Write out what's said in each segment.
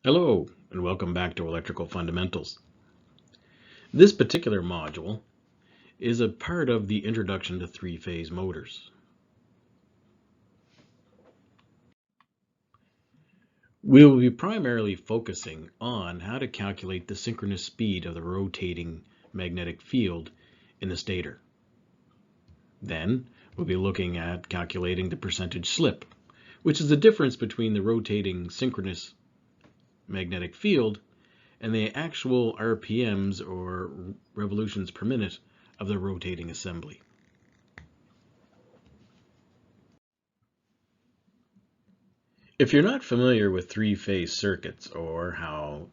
Hello, and welcome back to Electrical Fundamentals. This particular module is a part of the Introduction to Three-Phase Motors. We will be primarily focusing on how to calculate the synchronous speed of the rotating magnetic field in the stator. Then, we'll be looking at calculating the percentage slip, which is the difference between the rotating synchronous magnetic field and the actual RPMs or revolutions per minute of the rotating assembly. If you're not familiar with three-phase circuits or how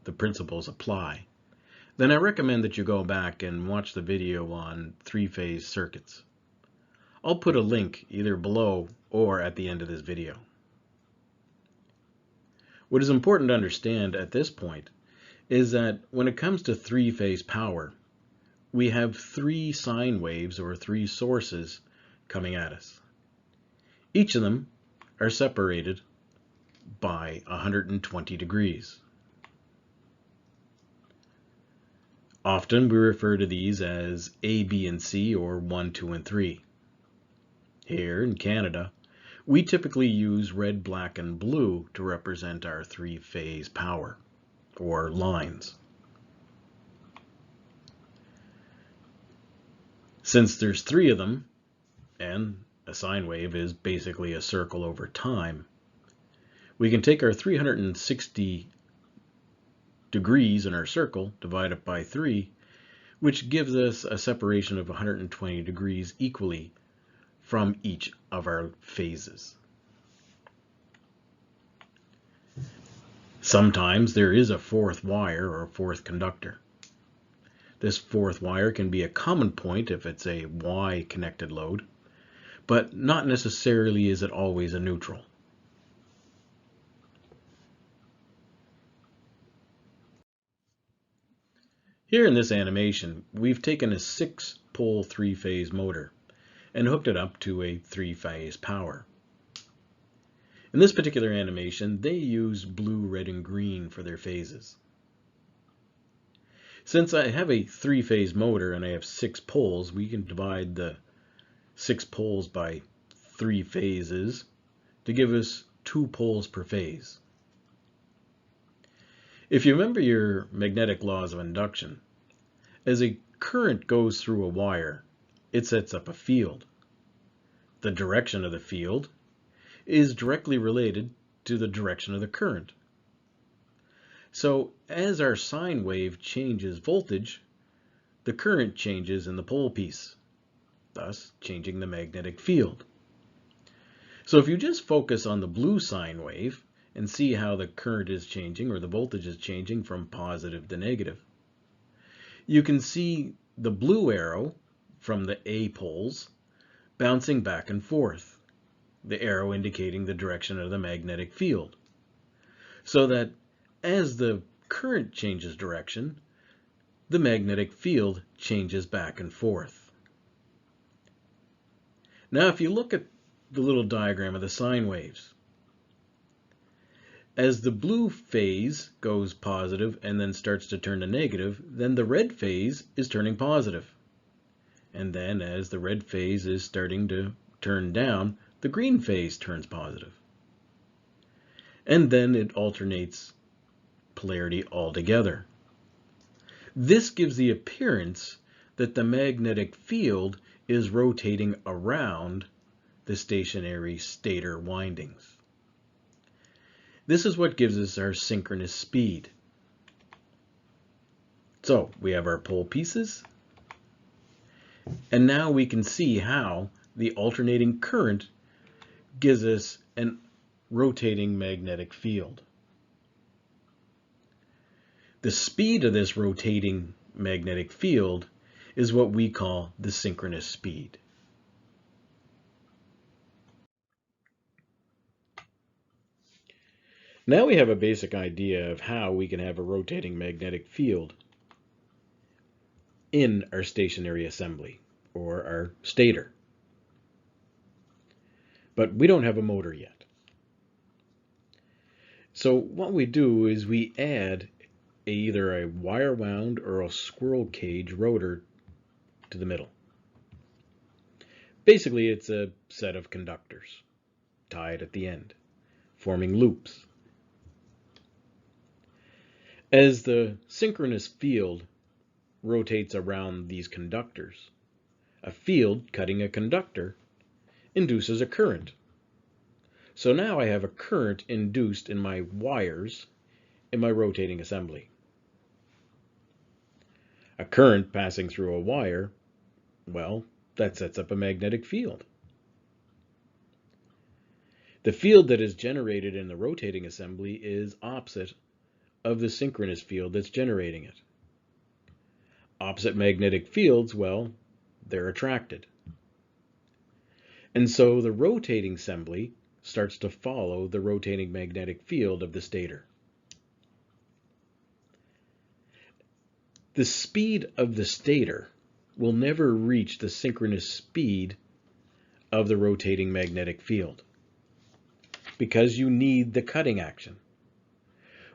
the principles apply, then I recommend that you go back and watch the video on three-phase circuits. I'll put a link either below or at the end of this video. What is important to understand at this point is that when it comes to three-phase power, we have three sine waves or three sources coming at us. Each of them are separated by 120 degrees. Often we refer to these as A, B, and C, or 1, 2, and 3. Here in Canada, we typically use red, black, and blue to represent our three-phase power, or lines. Since there's three of them, and a sine wave is basically a circle over time, we can take our 360 degrees in our circle, divide it by 3, which gives us a separation of 120 degrees equally from each of our phases. Sometimes there is a fourth wire or a fourth conductor. This fourth wire can be a common point if it's a Y connected load, but not necessarily is it always a neutral. Here in this animation, we've taken a 6-pole three-phase motor and hooked it up to a three-phase power. In this particular animation, they use blue, red, and green for their phases. Since I have a three-phase motor and I have 6 poles, we can divide the 6 poles by 3 phases to give us 2 poles per phase. If you remember your magnetic laws of induction, as a current goes through a wire, it sets up a field. The direction of the field is directly related to the direction of the current. So as our sine wave changes voltage, the current changes in the pole piece, thus changing the magnetic field. So if you just focus on the blue sine wave and see how the current is changing or the voltage is changing from positive to negative, you can see the blue arrow from the A poles bouncing back and forth, the arrow indicating the direction of the magnetic field. So that as the current changes direction, the magnetic field changes back and forth. Now if you look at the little diagram of the sine waves, as the blue phase goes positive and then starts to turn to negative, then the red phase is turning positive. And then as the red phase is starting to turn down, the green phase turns positive. And then it alternates polarity altogether. This gives the appearance that the magnetic field is rotating around the stationary stator windings. This is what gives us our synchronous speed. So we have our pole pieces, and now we can see how the alternating current gives us a rotating magnetic field. The speed of this rotating magnetic field is what we call the synchronous speed. Now we have a basic idea of how we can have a rotating magnetic field in our stationary assembly, or our stator. But we don't have a motor yet. So what we do is we add either a wire wound or a squirrel cage rotor to the middle. Basically, it's a set of conductors tied at the end, forming loops. As the synchronous field rotates around these conductors, a field cutting a conductor induces a current. So now I have a current induced in my wires in my rotating assembly. A current passing through a wire, well, that sets up a magnetic field. The field that is generated in the rotating assembly is opposite of the synchronous field that's generating it. Opposite magnetic fields, well, they're attracted. And so the rotating assembly starts to follow the rotating magnetic field of the stator. The speed of the stator will never reach the synchronous speed of the rotating magnetic field because you need the cutting action.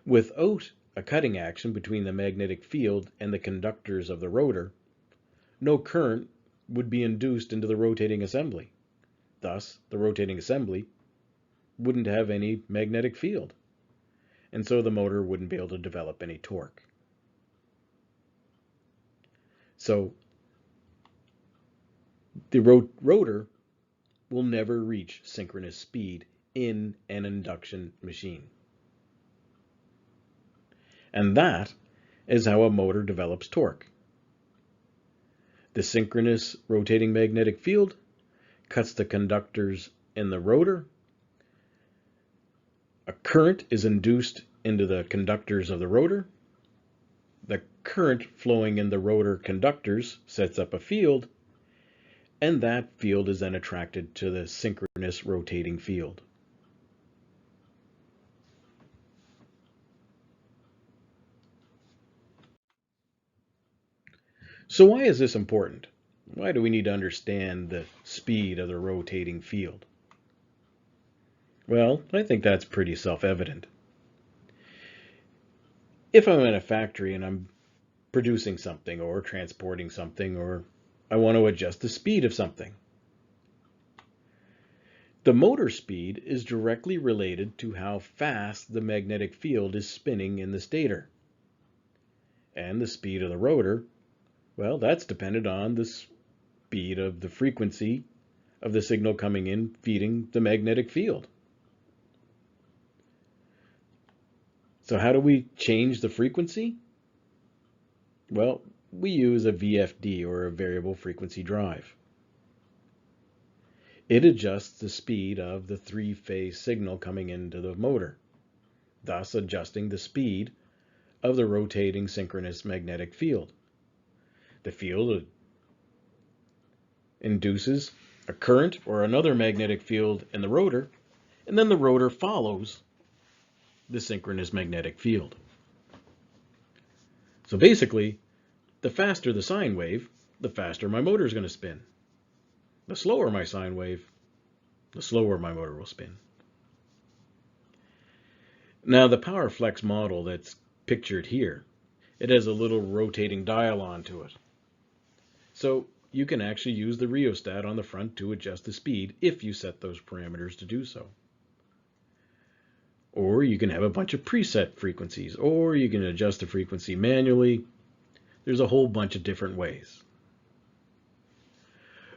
Without a cutting action between the magnetic field and the conductors of the rotor, no current would be induced into the rotating assembly. Thus, the rotating assembly wouldn't have any magnetic field, and so the motor wouldn't be able to develop any torque. So the rotor will never reach synchronous speed in an induction machine. And that is how a motor develops torque. The synchronous rotating magnetic field cuts the conductors in the rotor. A current is induced into the conductors of the rotor. The current flowing in the rotor conductors sets up a field, and that field is then attracted to the synchronous rotating field. So why is this important? Why do we need to understand the speed of the rotating field? Well, I think that's pretty self-evident. If I'm in a factory and I'm producing something or transporting something, or I want to adjust the speed of something, the motor speed is directly related to how fast the magnetic field is spinning in the stator. And the speed of the rotor, well, that's dependent on the speed of the frequency of the signal coming in feeding the magnetic field. So how do we change the frequency? Well, we use a VFD, or a variable frequency drive. It adjusts the speed of the three-phase signal coming into the motor, thus adjusting the speed of the rotating synchronous magnetic field. The field induces a current or another magnetic field in the rotor, and then the rotor follows the synchronous magnetic field. So basically, the faster the sine wave, the faster my motor is going to spin. The slower my sine wave, the slower my motor will spin. Now the PowerFlex model that's pictured here, it has a little rotating dial onto it. So you can actually use the rheostat on the front to adjust the speed if you set those parameters to do so. Or you can have a bunch of preset frequencies, or you can adjust the frequency manually. There's a whole bunch of different ways.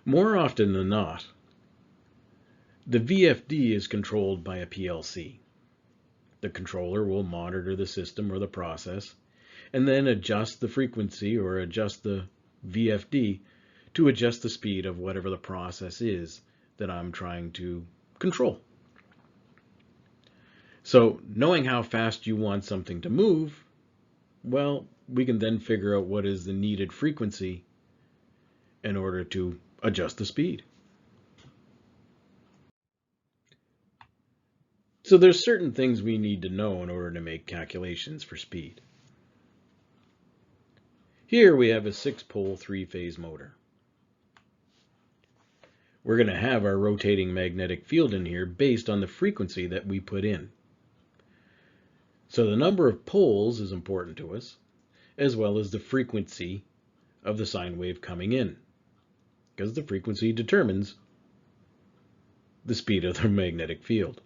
More often than not, the VFD is controlled by a PLC. The controller will monitor the system or the process and then adjust the frequency or adjust the VFD to adjust the speed of whatever the process is that I'm trying to control. So knowing how fast you want something to move, well, we can then figure out what is the needed frequency in order to adjust the speed. So there's certain things we need to know in order to make calculations for speed. Here we have a 6-pole 3-phase motor. We're going to have our rotating magnetic field in here based on the frequency that we put in. So the number of poles is important to us, as well as the frequency of the sine wave coming in, because the frequency determines the speed of the magnetic field.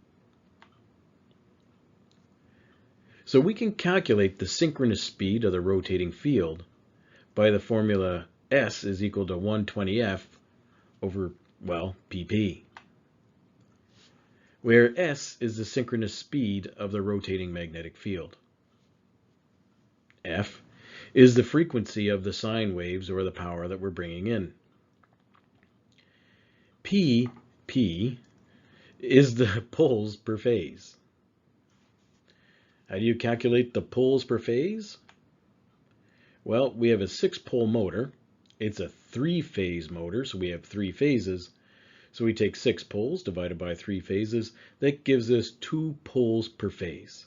So we can calculate the synchronous speed of the rotating field by the formula S is equal to 120F over, well, pp, where S is the synchronous speed of the rotating magnetic field. F is the frequency of the sine waves, or the power that we're bringing in. P is the poles per phase. How do you calculate the poles per phase? Well, we have a 6-pole motor. It's a 3-phase motor, so we have 3 phases. So we take 6 poles divided by 3 phases. That gives us 2 poles per phase.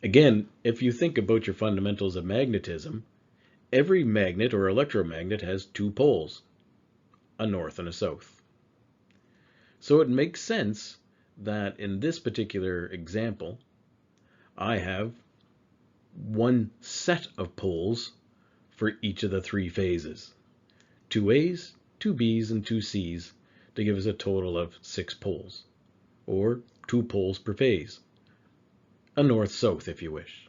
Again, if you think about your fundamentals of magnetism, every magnet or electromagnet has 2 poles, a north and a south. So it makes sense that in this particular example, I have one set of poles for each of the 3 phases. 2 A's, 2 B's, and 2 C's to give us a total of 6 poles, or 2 poles per phase. A north-south if you wish.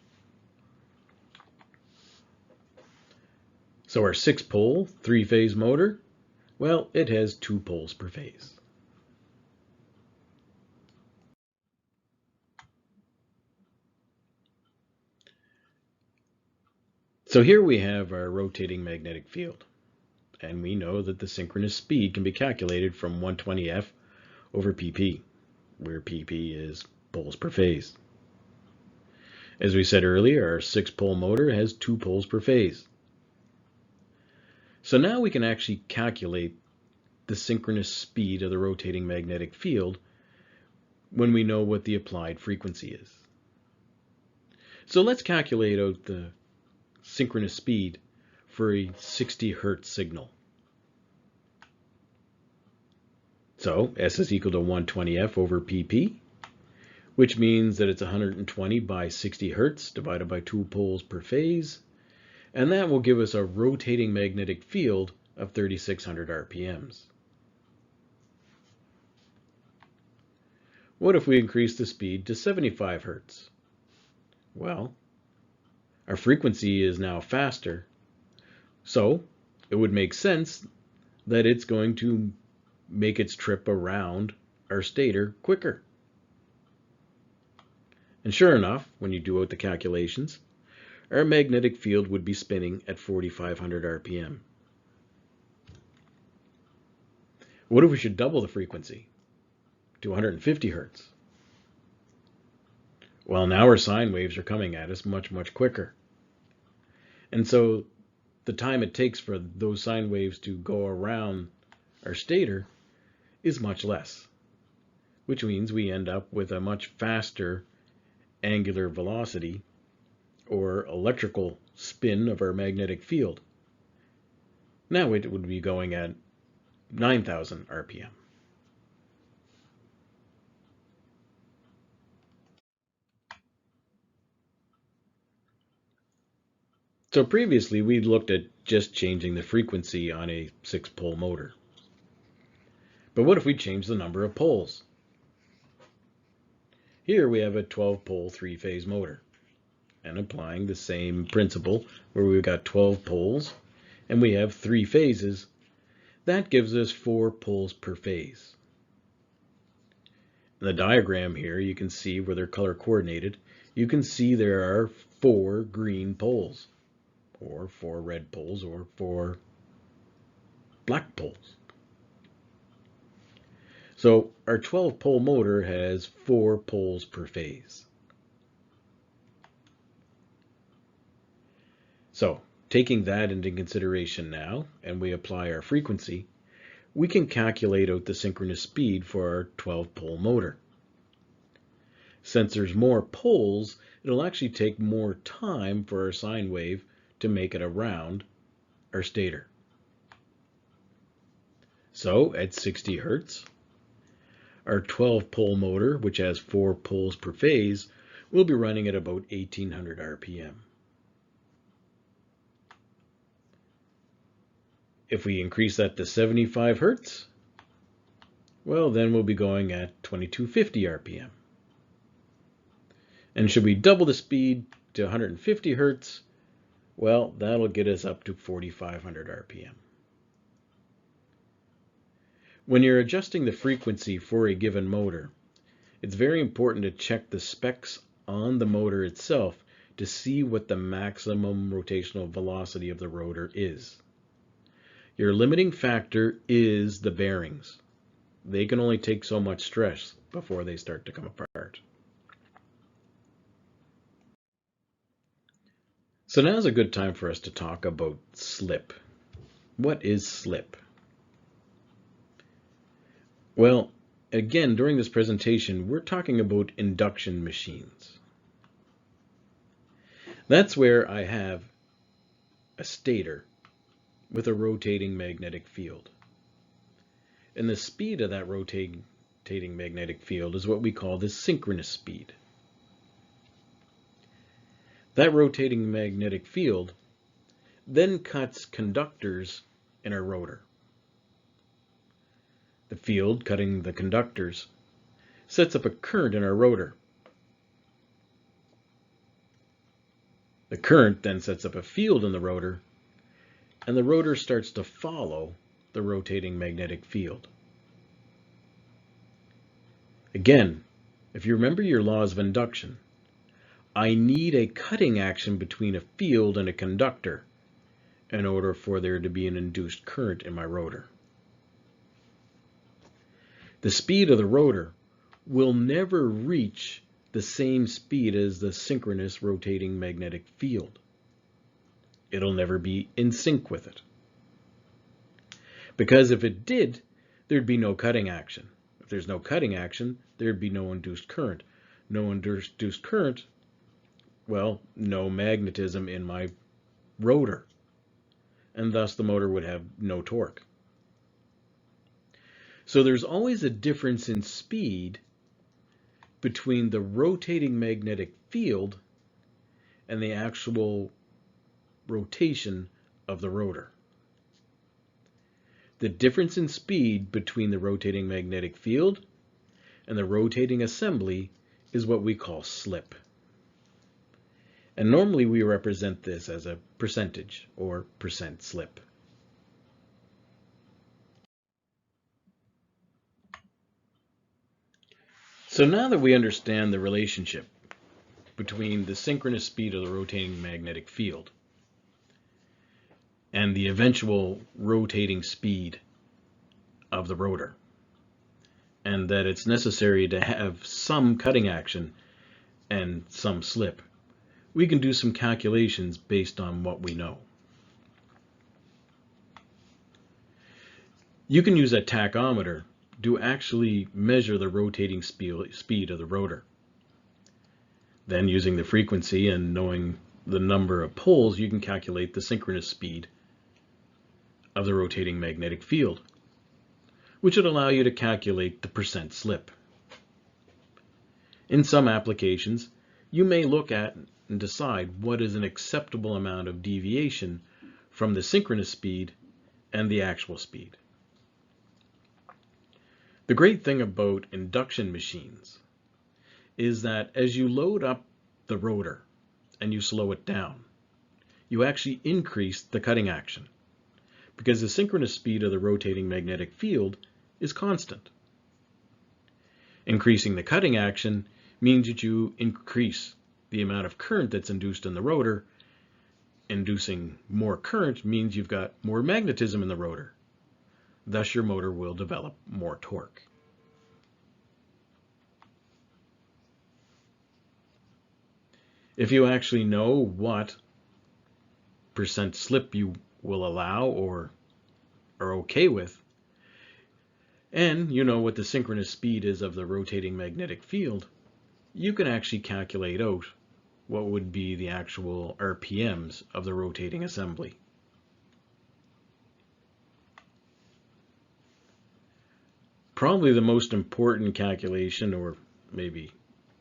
So our 6-pole, 3-phase motor, well, it has 2 poles per phase. So here we have our rotating magnetic field, and we know that the synchronous speed can be calculated from 120F over pp, where pp is poles per phase. As we said earlier, our 6-pole motor has 2 poles per phase. So now we can actually calculate the synchronous speed of the rotating magnetic field when we know what the applied frequency is. So let's calculate out the synchronous speed for a 60 Hertz signal. So S is equal to 120F over pp, which means that it's 120 by 60 Hertz divided by 2 poles per phase, and that will give us a rotating magnetic field of 3,600 RPMs. What if we increase the speed to 75 Hertz? Well, our frequency is now faster, so it would make sense that it's going to make its trip around our stator quicker. And sure enough, when you do out the calculations, our magnetic field would be spinning at 4,500 RPM. What if we should double the frequency to 150 Hertz? Well, now our sine waves are coming at us much, much quicker. And so the time it takes for those sine waves to go around our stator is much less, which means we end up with a much faster angular velocity or electrical spin of our magnetic field. Now it would be going at 9,000 RPM. So previously we looked at just changing the frequency on a 6-pole motor. But what if we change the number of poles? Here we have a 12-pole 3-phase motor, and applying the same principle where we've got 12 poles and we have 3 phases, that gives us 4 poles per phase. In the diagram here, you can see where they're color coordinated. You can see there are 4 green poles, or 4 red poles, or 4 black poles. So our 12-pole motor has 4 poles per phase. So taking that into consideration now, and we apply our frequency, we can calculate out the synchronous speed for our 12-pole motor. Since there's more poles, it'll actually take more time for our sine wave to make it around our stator. So at 60 Hertz, our 12-pole motor, which has 4 poles per phase, will be running at about 1800 RPM. If we increase that to 75 Hertz, well, then we'll be going at 2250 RPM. And should we double the speed to 150 Hertz, well, that'll get us up to 4500 RPM. When you're adjusting the frequency for a given motor, it's very important to check the specs on the motor itself to see what the maximum rotational velocity of the rotor is. Your limiting factor is the bearings. They can only take so much stress before they start to come apart. So now's a good time for us to talk about slip. What is slip? Well, again, during this presentation, we're talking about induction machines. That's where I have a stator with a rotating magnetic field. And the speed of that rotating magnetic field is what we call the synchronous speed. That rotating magnetic field then cuts conductors in our rotor. The field cutting the conductors sets up a current in our rotor. The current then sets up a field in the rotor, and the rotor starts to follow the rotating magnetic field. Again, if you remember your laws of induction, I need a cutting action between a field and a conductor in order for there to be an induced current in my rotor. The speed of the rotor will never reach the same speed as the synchronous rotating magnetic field. It'll never be in sync with it. Because if it did, there'd be no cutting action. If there's no cutting action, there'd be no induced current. No induced current, well, no magnetism in my rotor. And thus the motor would have no torque. So there's always a difference in speed between the rotating magnetic field and the actual rotation of the rotor. The difference in speed between the rotating magnetic field and the rotating assembly is what we call slip. And normally we represent this as a percentage or percent slip. So now that we understand the relationship between the synchronous speed of the rotating magnetic field and the eventual rotating speed of the rotor, and that it's necessary to have some cutting action and some slip, we can do some calculations based on what we know. You can use a tachometer to actually measure the rotating speed of the rotor. Then, using the frequency and knowing the number of poles, you can calculate the synchronous speed of the rotating magnetic field, which would allow you to calculate the percent slip. In some applications, you may look at and decide what is an acceptable amount of deviation from the synchronous speed and the actual speed. The great thing about induction machines is that as you load up the rotor and you slow it down, you actually increase the cutting action because the synchronous speed of the rotating magnetic field is constant. Increasing the cutting action means that you increase the amount of current that's induced in the rotor. Inducing more current means you've got more magnetism in the rotor. Thus, your motor will develop more torque. If you actually know what percent slip you will allow or are okay with, and you know what the synchronous speed is of the rotating magnetic field, you can actually calculate out what would be the actual RPMs of the rotating assembly. Probably the most important calculation, or maybe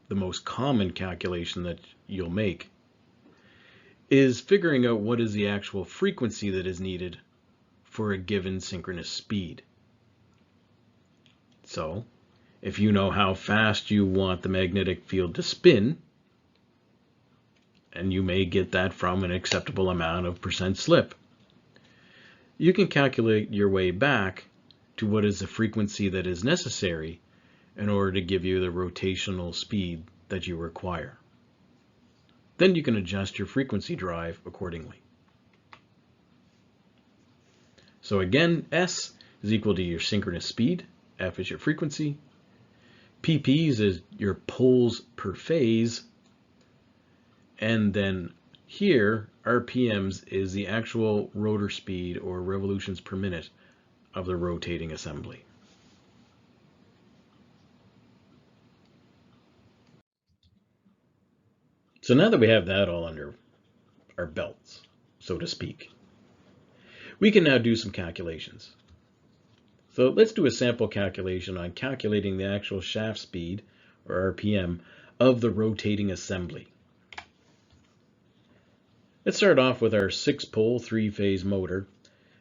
the most common calculation that you'll make, is figuring out what is the actual frequency that is needed for a given synchronous speed. So, if you know how fast you want the magnetic field to spin, and you may get that from an acceptable amount of percent slip, you can calculate your way back to what is the frequency that is necessary in order to give you the rotational speed that you require. Then you can adjust your frequency drive accordingly. So again, S is equal to your synchronous speed, F is your frequency, pp's is your poles per phase, and then here, RPMs is the actual rotor speed or revolutions per minute of the rotating assembly. So now that we have that all under our belts, so to speak, we can now do some calculations. So let's do a sample calculation on calculating the actual shaft speed, or RPM, of the rotating assembly. Let's start off with our 6-pole 3-phase motor,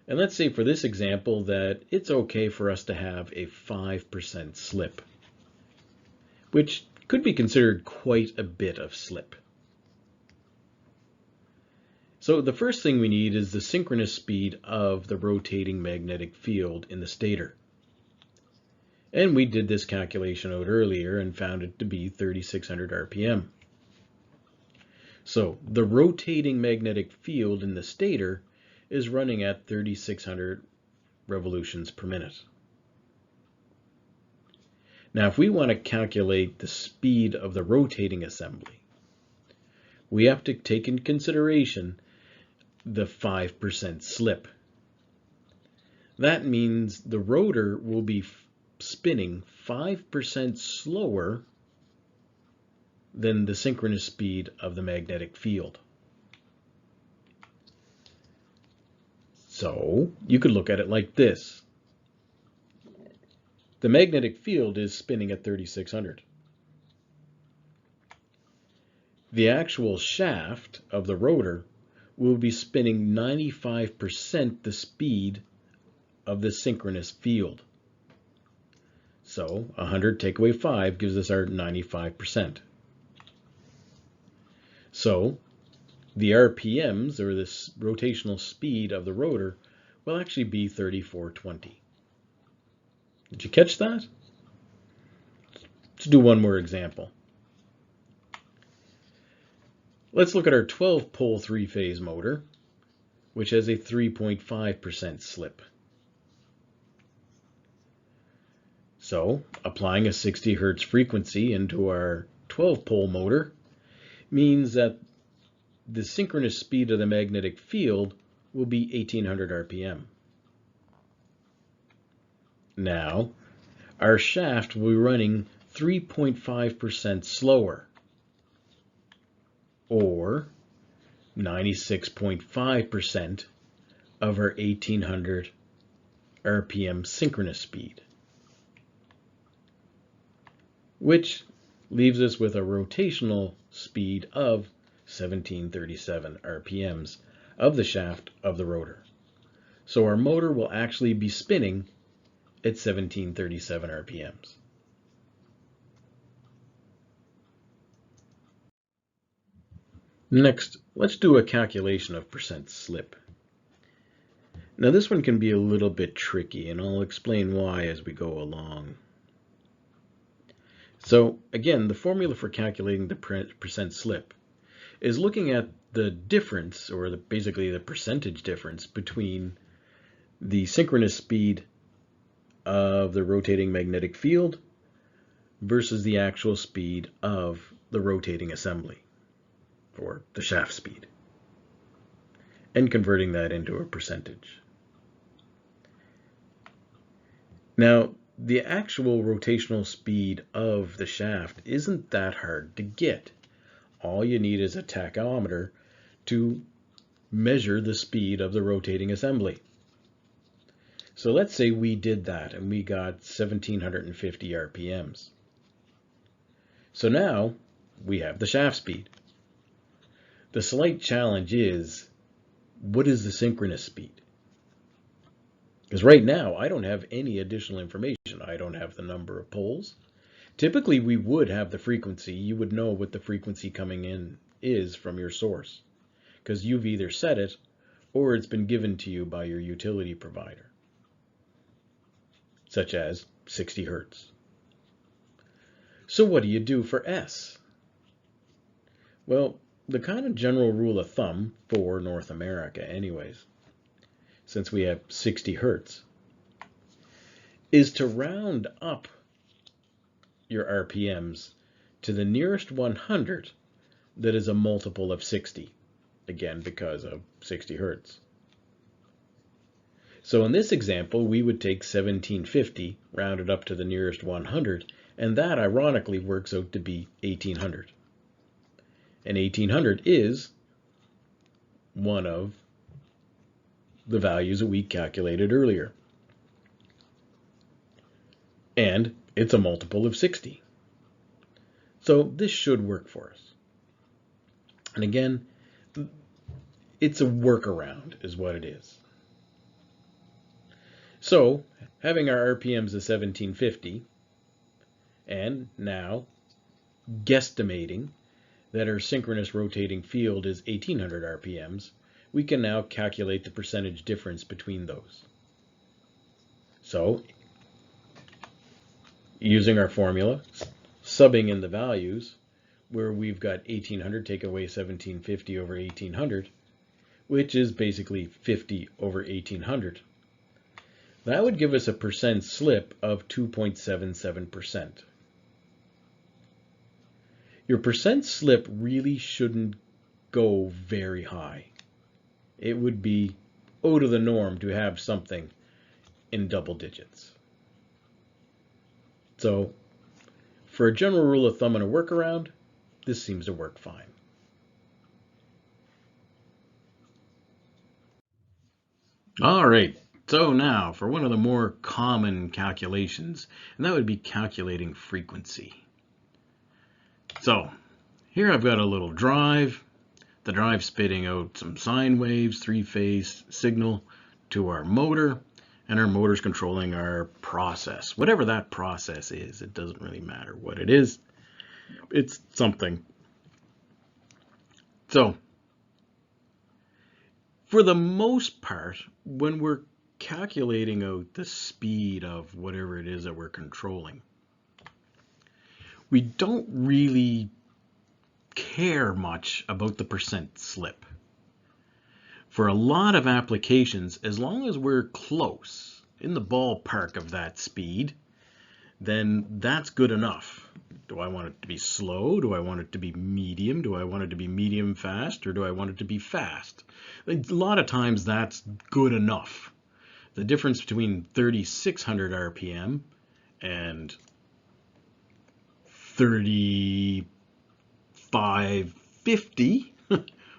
and let's say for this example that it's okay for us to have a 5% slip, which could be considered quite a bit of slip. So the first thing we need is the synchronous speed of the rotating magnetic field in the stator. And we did this calculation out earlier and found it to be 3,600 RPM. So the rotating magnetic field in the stator is running at 3,600 revolutions per minute. Now, if we want to calculate the speed of the rotating assembly, we have to take into consideration the 5% slip. That means the rotor will be spinning 5% slower than the synchronous speed of the magnetic field. So you could look at it like this. The magnetic field is spinning at 3,600. The actual shaft of the rotor will be spinning 95% the speed of the synchronous field. So 100 take away 5 gives us our 95%. So the RPMs, or the rotational speed of the rotor, will actually be 3,420. Did you catch that? Let's do one more example. Let's look at our 12-pole 3-phase motor, which has a 3.5% slip. So applying a 60 Hz frequency into our 12-pole motor means that the synchronous speed of the magnetic field will be 1,800 RPM. Now, our shaft will be running 3.5% slower, or 96.5% of our 1,800 RPM synchronous speed, which leaves us with a rotational speed of 1,737 RPMs of the shaft of the rotor. So our motor will actually be spinning at 1,737 RPMs. Next, let's do a calculation of percent slip. Now this one can be a little bit tricky, and I'll explain why as we go along. So again, the formula for calculating the percent slip is looking at the difference, or basically the percentage difference, between the synchronous speed of the rotating magnetic field versus the actual speed of the rotating assembly, or the shaft speed, and converting that into a percentage. Now, the actual rotational speed of the shaft isn't that hard to get. All you need is a tachometer to measure the speed of the rotating assembly. So let's say we did that and we got 1,750 RPMs. So now we have the shaft speed. The slight challenge is, what is the synchronous speed? Because right now I don't have any additional information. I don't have the number of poles. Typically we would have the frequency. You would know what the frequency coming in is from your source, because you've either set it or it's been given to you by your utility provider, such as 60 hertz. So what do you do for S? Well, the kind of general rule of thumb for North America anyways, since we have 60 hertz, is to round up your RPMs to the nearest 100 that is a multiple of 60, again because of 60 hertz. So in this example, we would take 1750, rounded up to the nearest 100, and that ironically works out to be 1800. And 1800 is one of the values that we calculated earlier. And it's a multiple of 60. So this should work for us. And again, it's a workaround is what it is. So having our RPMs of 1750, and now guesstimating that our synchronous rotating field is 1800 RPMs, we can now calculate the percentage difference between those. So using our formula, subbing in the values, where we've got 1800 take away 1750 over 1800, which is basically 50 over 1800. That would give us a percent slip of 2.77%. Your percent slip really shouldn't go very high. It would be out of the norm to have something in double digits. So for a general rule of thumb and a workaround, this seems to work fine. All right, so now for one of the more common calculations, and that would be calculating frequency. So here I've got a little drive. The drive's spitting out some sine waves, three-phase signal to our motor, and our motor's controlling our process. Whatever that process is, it doesn't really matter what it is. It's something. So for the most part, when we're calculating out the speed of whatever it is that we're controlling, we don't really care much about the percent slip. For a lot of applications, as long as we're close, in the ballpark of that speed, then that's good enough. Do I want it to be slow? Do I want it to be medium? Do I want it to be medium fast? Or do I want it to be fast? A lot of times that's good enough. The difference between 3600 RPM and 3550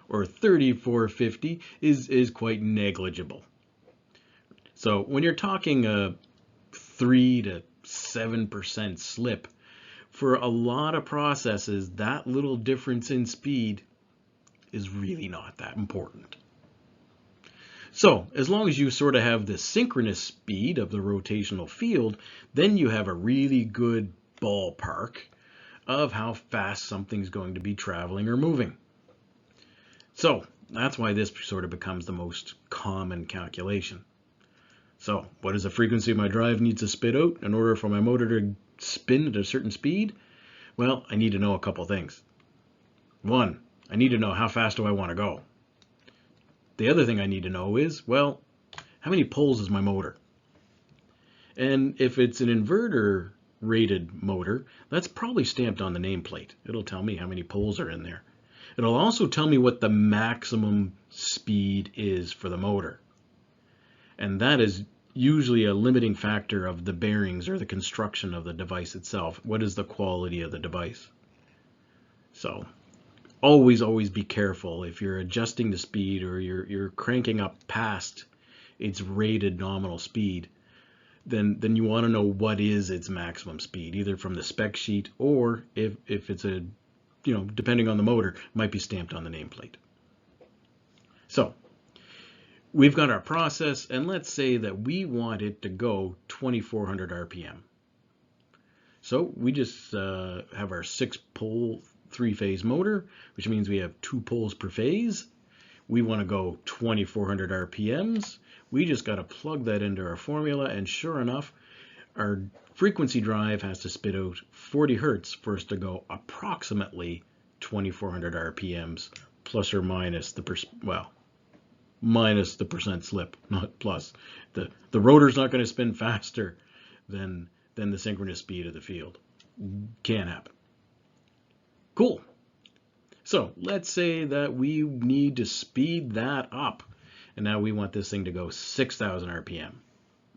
or 3450 is quite negligible. So when you're talking a 3 to 7% slip, for a lot of processes, that little difference in speed is really not that important. So as long as you sort of have the synchronous speed of the rotational field, then you have a really good ballpark of how fast something's going to be traveling or moving. So that's why this sort of becomes the most common calculation. So what is the frequency my drive needs to spit out in order for my motor to spin at a certain speed? Well, I need to know a couple things. One, I need to know how fast do I want to go. The other thing I need to know is, well, how many poles is my motor? And if it's an inverter rated motor, that's probably stamped on the nameplate. It'll tell me how many poles are in there. It'll also tell me what the maximum speed is for the motor. And that is usually a limiting factor of the bearings or the construction of the device itself. What is the quality of the device? So always be careful if you're adjusting the speed or you're cranking up past its rated nominal speed. then you want to know what is its maximum speed, either from the spec sheet or if it's a, depending on the motor, might be stamped on the nameplate. So we've got our process, and let's say that we want it to go 2400 RPM. So we just have our 6-pole 3-phase motor, which means we have 2 poles per phase. We want to go 2400 RPMs. We just got to plug that into our formula, and sure enough, our frequency drive has to spit out 40 hertz for us to go approximately 2400 RPMs, plus or minus minus the percent slip, not plus. The rotor's not going to spin faster than the synchronous speed of the field. Can't happen. Cool. So let's say that we need to speed that up, and now we want this thing to go 6,000 RPM.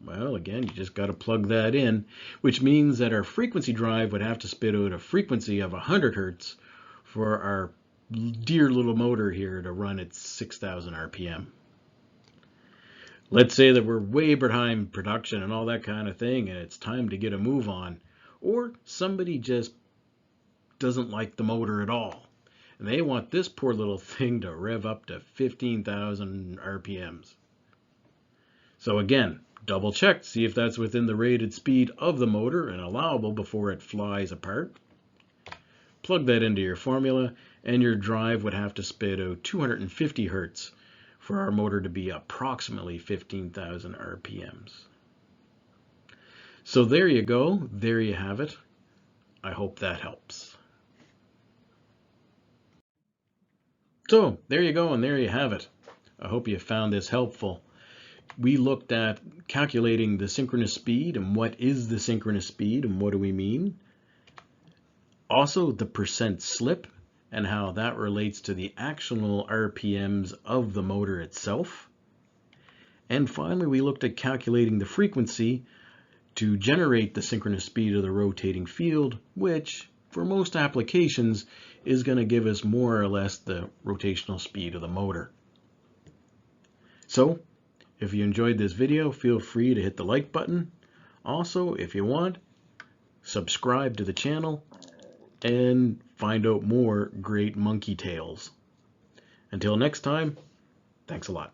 Well, again, you just got to plug that in, which means that our frequency drive would have to spit out a frequency of 100 hertz for our dear little motor here to run at 6,000 RPM. Let's say that we're way behind production and all that kind of thing, and it's time to get a move on, or somebody just doesn't like the motor at all, and they want this poor little thing to rev up to 15,000 RPMs. So again, double check, see if that's within the rated speed of the motor and allowable before it flies apart. Plug that into your formula, and your drive would have to spit out 250 hertz for our motor to be approximately 15,000 RPMs. So there you go, there you have it. I hope that helps. So there you go, and there you have it. I hope you found this helpful. We looked at calculating the synchronous speed and what is the synchronous speed and what do we mean. Also the percent slip and how that relates to the actual RPMs of the motor itself. And finally, we looked at calculating the frequency to generate the synchronous speed of the rotating field, which for most applications is going to give us more or less the rotational speed of the motor. So if you enjoyed this video, feel free to hit the like button. Also, if you want, subscribe to the channel and find out more great monkey tales. Until next time, thanks a lot.